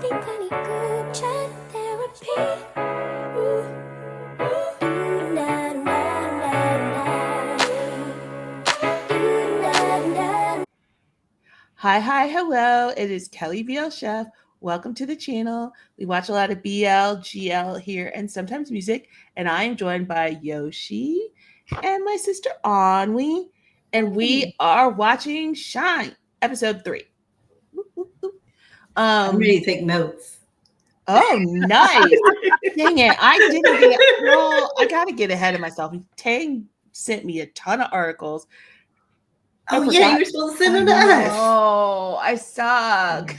funny group chat therapy. Hi, hello. It is Kelly BL Chef. Welcome to the channel. We watch a lot of BL, GL here, and sometimes music. And I am joined by Yoshi and my sister Anwi. And we are watching Shine, episode 3. I'm ready to take notes. Oh, nice. Dang it. I didn't get it. Well, I got to get ahead of myself. Tang sent me a ton of articles. Oh, yeah, you were supposed to send them to us. Oh, I suck.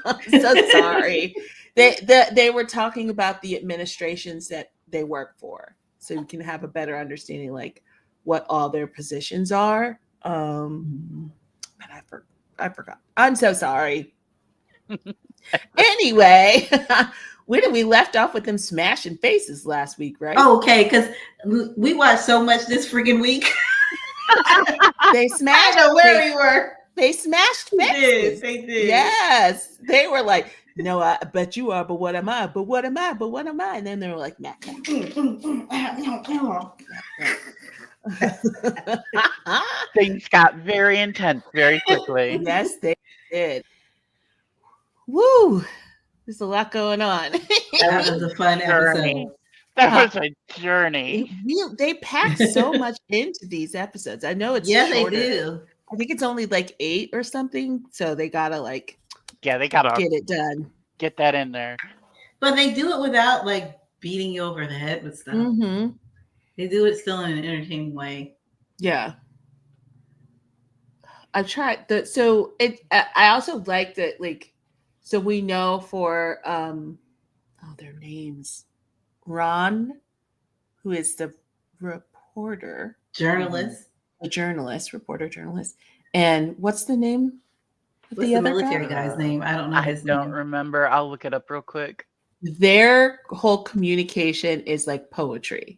I'm so sorry. They were talking about the administrations that they work for, so you can have a better understanding, like what all their positions are. But I forgot. I'm so sorry. Anyway, where did we left off with them smashing faces last week, right? Oh, okay, because we watched so much this freaking week. They smashed. I know where we were. They smashed faces. They did. Yes, they were like, "No, I bet you are, but what am I? But what am I? But what am I?" And then they were like, "Mac." Things got very intense very quickly. Yes, they did. Woo! There's a lot going on. That was a fun episode. That was a journey. They packed so much into these episodes. I know it's yeah, shorter. they do. I think it's only like 8 or something, so they gotta they gotta get it done. Get that in there. But they do it without like beating you over the head with stuff. Mm-hmm. They do it still in an entertaining way. Yeah. I tried so it. I also like that, like, so we know for their names. Ron, who is the reporter, journalist, reporter, journalist, and what's the name? What's the military guy's name? I don't know. I don't remember. I'll look it up real quick. Their whole communication is like poetry.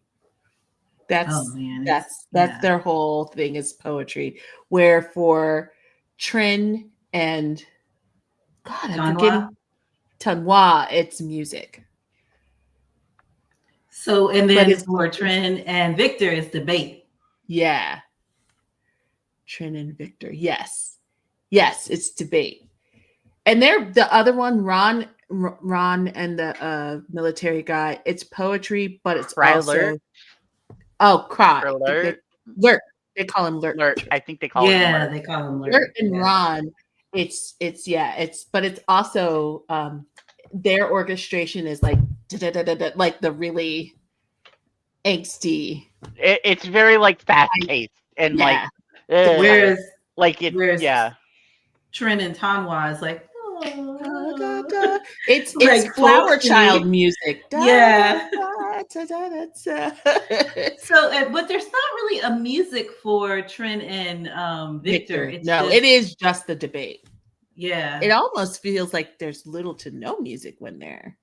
That's their whole thing is poetry. Where for Trin and Tanwa, it's music. So, and then it's for Trin and Victor, it's debate. Yeah. Trin and Victor. Yes, it's debate. And they're the other one, Ron and the military guy. It's poetry, but it's also Cry. Lurt. They call him Lurt. I think they call him Lurt. Yeah, they call him Lurt. Lurt and Ron. But it's also their orchestration is like like the really angsty. It's very like fast paced and whereas Trin and Tanwa is like it's like flower child music. Yeah. So, but there's not really a music for Trin and Victor. It is just the debate. Yeah. It almost feels like there's little to no music when they're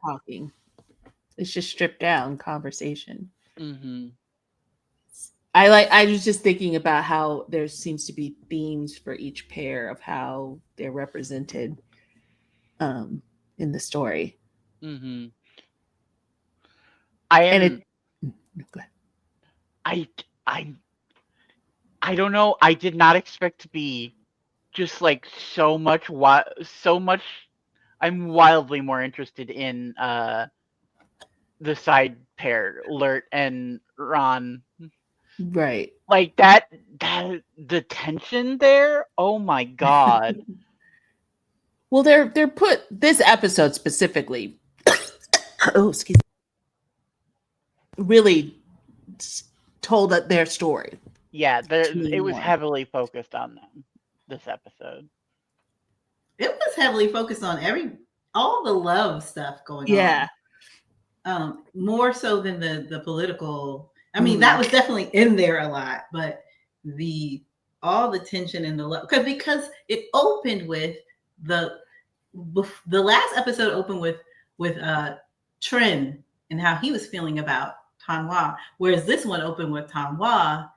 talking. It's just stripped down conversation. Mm-hmm. I was just thinking about how there seems to be themes for each pair of how they're represented in the story. Mm-hmm. I don't know. I did not expect to be just like so much. I'm wildly more interested in the side pair, Lurt and Ron. Right. Like that the tension there. Oh my god. Well, they're put this episode specifically. Excuse me. Really told their story. Yeah, it was heavily focused on them this episode. It was heavily focused on all the love stuff going on. Yeah. More so than the political. I mean, that was definitely in there a lot, but all the tension and the love, because it opened with the last episode opened with Trin and how he was feeling about Tanwa, whereas this one opened with Tanwa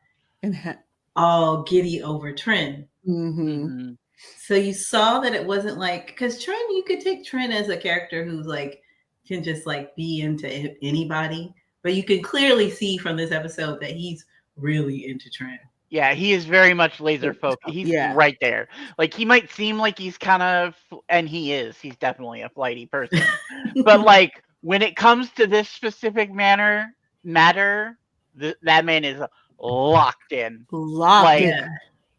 all giddy over Trin. Mm-hmm. So you saw that it wasn't like, because Trent, you could take Trent as a character who's like can just like be into anybody, but you can clearly see from this episode that he's really into Trent. Yeah, he is very much laser focused. He's Yeah. right there. Like he might seem like he's kind of, and he is. He's definitely a flighty person. But like when it comes to this specific matter, that man is locked in. Locked Like in. Yeah,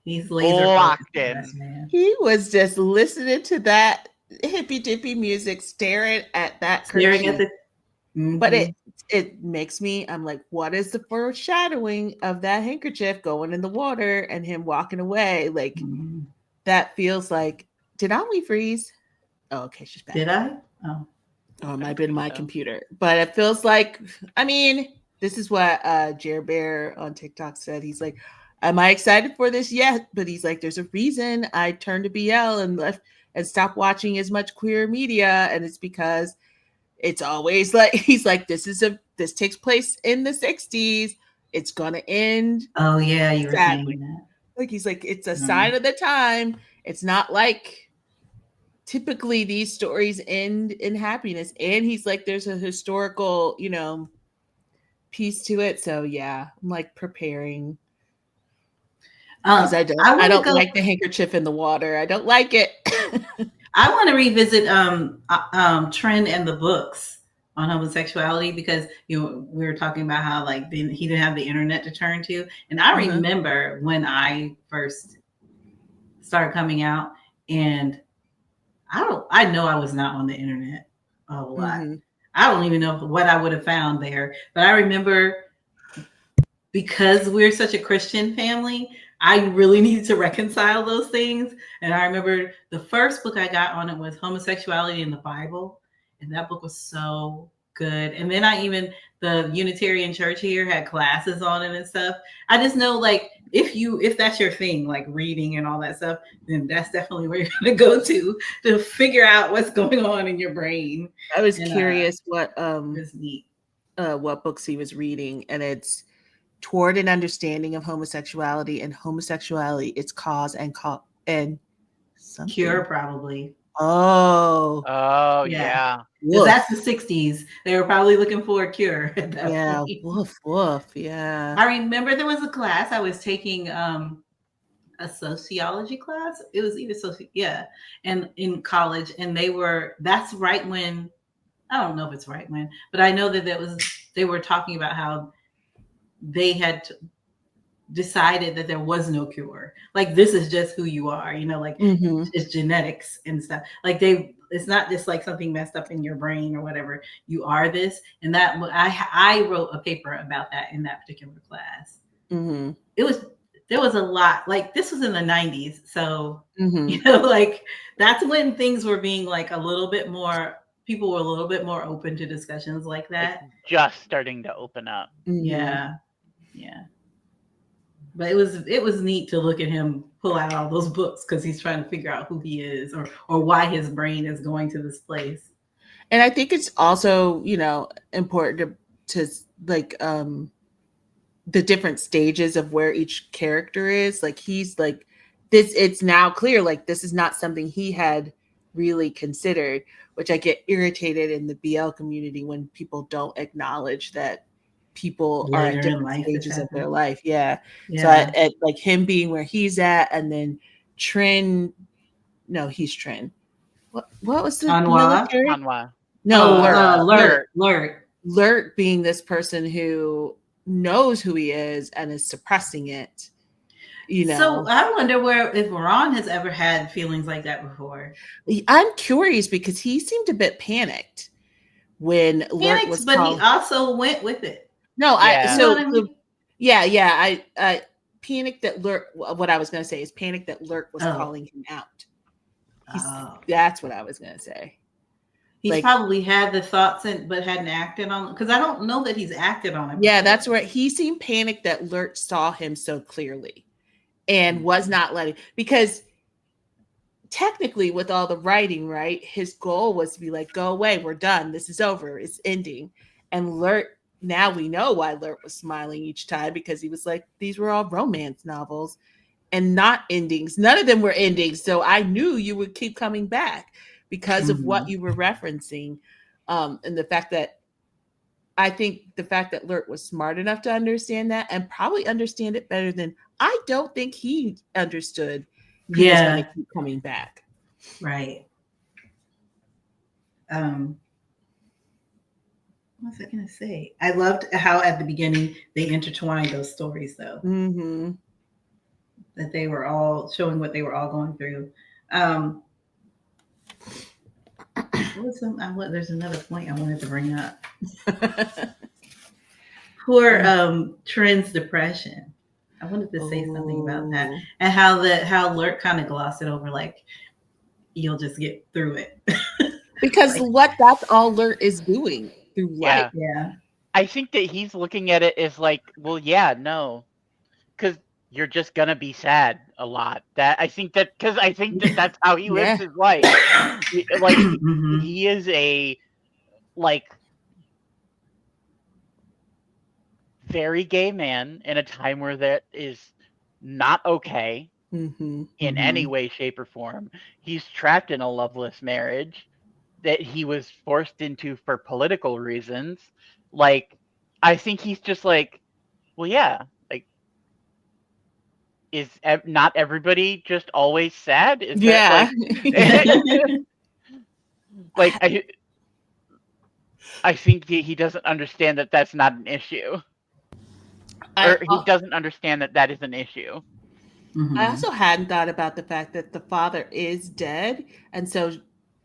he's laser locked focused, in. man. He was just listening to that hippy dippy music, staring at that Staring at kerchief. the. But it makes me, I'm like, what is the foreshadowing of that handkerchief going in the water and him walking away? Like Mhm. that feels like, did we freeze? Oh, okay, she's back. Did I? Oh, Oh, it might have been my so. computer. But it feels like, I mean, this is what Jer Bear on TikTok said. He's like, am I excited for this yet? But he's like, there's a reason I turned to BL and left and stopped watching as much queer media. And it's because it's always like, he's like, this takes place in the 60s. It's gonna end. oh yeah, you were Sadly. saying that. Like he's like, it's a sign of the time. It's not like typically these stories end in happiness. And he's like, there's a historical, piece to it. So yeah, I'm like preparing. Because I don't like the handkerchief in the water. I don't like it. I want to revisit Trend and the books on homosexuality because we were talking about how like he didn't have the internet to turn to, and I remember when I first started coming out, and I know I was not on the internet a lot. I don't even know what I would have found there, but I remember because we're such a Christian family, I really needed to reconcile those things. And I remember the first book I got on it was Homosexuality in the Bible. And that book was so good. And then the Unitarian Church here had classes on it and stuff. I just know like if that's your thing, like reading and all that stuff, then that's definitely where you're gonna go to figure out what's going on in your brain. I was curious what neat. What books he was reading, and it's Toward an Understanding of Homosexuality and Homosexuality, Its Cause and something. Cure, probably. Oh yeah. Because that's the 60s. They were probably looking for a cure at that point. Woof. Yeah. I remember there was a class I was taking, a sociology class. It was either and in college, and that's right when, I don't know if it's right when, but I know that they were talking about how they had decided that there was no cure. Like this is just who you are, like it's genetics and stuff. Like it's not just like something messed up in your brain or whatever. You are this, and that I wrote a paper about that in that particular class. There was a lot. Like this was in the 90s, so like that's when things were being like a little bit more. People were a little bit more open to discussions like that. It's just starting to open up. Yeah. But it was neat to look at him pull out all those books because he's trying to figure out who he is or why his brain is going to this place. And I think it's also, important to like the different stages of where each character is. Like he's like this, it's now clear like this is not something he had really considered, which I get irritated in the BL community when people don't acknowledge that people are at different stages of their life. Yeah. So at like him being where he's at, and then he's Trin. What was the military? Anwa. No, Lurt being this person who knows who he is and is suppressing it. So I wonder if Ron has ever had feelings like that before. I'm curious because he seemed a bit panicked when Lurt was but he also went with it. No, yeah. I panicked that Lurt. What I was going to say is panicked that Lurt was calling him out. That's what I was going to say. He's probably had the thoughts but hadn't acted on it, because I don't know that he's acted on it. Yeah, that's where he seemed panicked that Lurt saw him so clearly and was not letting, because technically with all the writing, right, his goal was to be like, go away, we're done, this is over, it's ending. And Lurt, now we know why Lurt was smiling each time, because he was like, these were all romance novels. and not endings. None of them were endings. So I knew you would keep coming back because of what you were referencing. And the fact that I think the fact that Lurt was smart enough to understand that and probably understand it better than I don't think he understood he was going to keep coming back. Right. What was I going to say? I loved how at the beginning they intertwined those stories, though. Mm-hmm. That they were all showing what they were all going through. There's another point I wanted to bring up. Poor Trent's depression. I wanted to say something about that, and how Lurt kind of glossed it over, like you'll just get through it. Because that's all Lurt is doing through life. Yeah. I think that he's looking at it as like, well, yeah, no, because you're just gonna be sad a lot. I think that that's how he lives his life. Like he is a very gay man in a time where that is not okay in any way, shape, or form. He's trapped in a loveless marriage that he was forced into for political reasons. Like, I think he's just like, well, yeah, like, is not everybody just always sad? Is that like, I think he doesn't understand that that's not an issue. Or he doesn't understand that that is an issue. I also hadn't thought about the fact that the father is dead, and so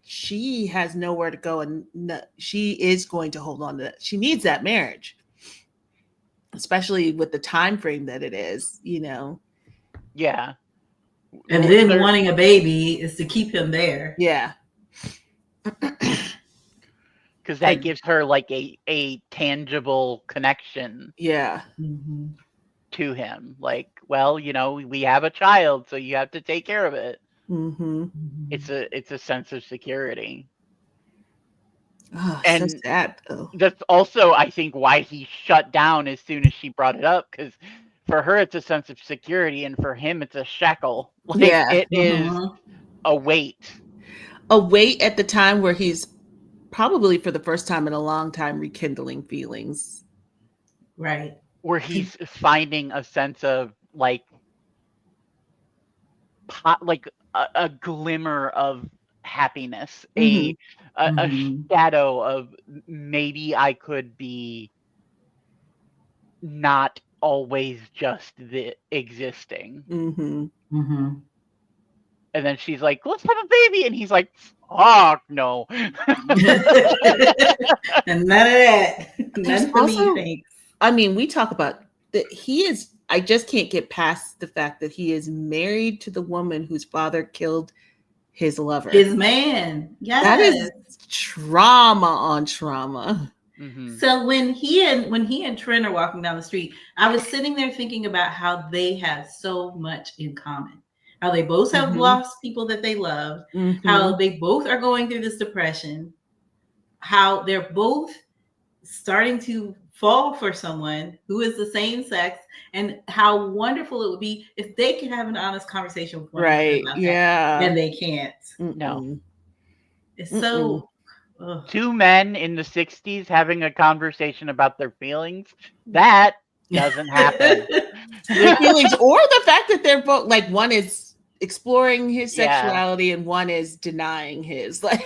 she has nowhere to go, and she is going to hold on to that. She needs that marriage, especially with the time frame that it is. Yeah. And then wanting a baby is to keep him there. Yeah. Because that gives her like a tangible connection. Yeah. To him, like, well, we have a child, so you have to take care of it. It's a sense of security. And so sad, though. That's also, I think, why he shut down as soon as she brought it up, because for her it's a sense of security, and for him it's a shackle. Like, it is a weight at the time where he's probably for the first time in a long time rekindling feelings, right, where he's finding a sense of like a glimmer of happiness, a shadow of maybe I could be not always just the existing. And then she's like, let's have a baby, and he's like, fuck no. And none of that. None for me, thanks. I mean, we talk about that I just can't get past the fact that he is married to the woman whose father killed his lover. His man. Yes. That is trauma on trauma. So when he and Trent are walking down the street, I was sitting there thinking about how they have so much in common. How they both have lost people that they love. How they both are going through this depression. How they're both starting to fall for someone who is the same sex, and how wonderful it would be if they could have an honest conversation with one another about that. And they can't. No. It's so... Two men in the 60s having a conversation about their feelings, that doesn't happen. Their feelings, or the fact that they're both, like, one is exploring his sexuality and one is denying his. Like,